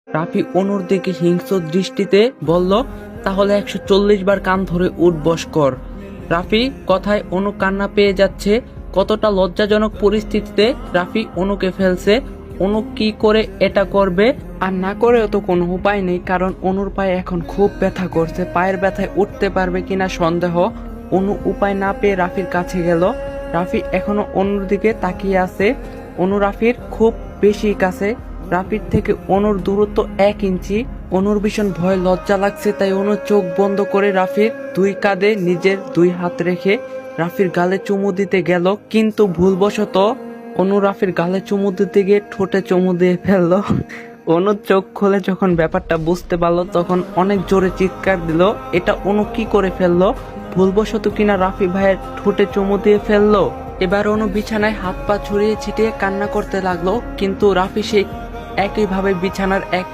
রাফি অনুর দিকে হিংস্র দৃষ্টিতে বলল, তাহলে 140 বার কান ধরে উঠবস কর। রাফি কথায় অনু কান্না পেয়ে যাচ্ছে। কতটা লজ্জাজনক পরিস্থিতিতে রাফি অনুকে ফেলছে। অনু কি করে এটা করবে? আর না করেও তো কোনো উপায় নেই, কারণ অনুর পায়ে এখন খুব ব্যথা করছে। পায়ের ব্যথায় উঠতে পারবে কিনা সন্দেহ। অনু উপায় না পেয়ে রাফির কাছে গেল। রাফি এখনো অনুর দিকে তাকিয়ে আছে। অনু রাফির খুব বেশি কাছে। রাফির থেকে অনুর দূরত্ব 1 ইঞ্চি। অনুর ভীষণ ভয় লজ্জা লাগছে, তাই অনু চোখ বন্ধ করে রাফির 2 কাঁধে নিজের 2 হাত রেখে রাফির গালে চুমু দিতে গেল, কিন্তু ভুলবশত অনু রাফির গালে চুমু দিতে গিয়ে ঠোঁটে চুমু দিয়ে ফেললো। অনু চোখ খুলে যখন ব্যাপারটা বুঝতে পারলো, তখন অনেক জোরে চিৎকার দিল। এটা অনু কি করে ফেললো? ভুলবশত কিনা রাফি ভাইয়ের ঠোঁটে চুমু দিয়ে ফেললো। এবার অনু বিছানায় হাত পা ছড়িয়ে ছিটিয়ে কান্না করতে লাগলো, কিন্তু রাফি সেই একইভাবে বিছানার এক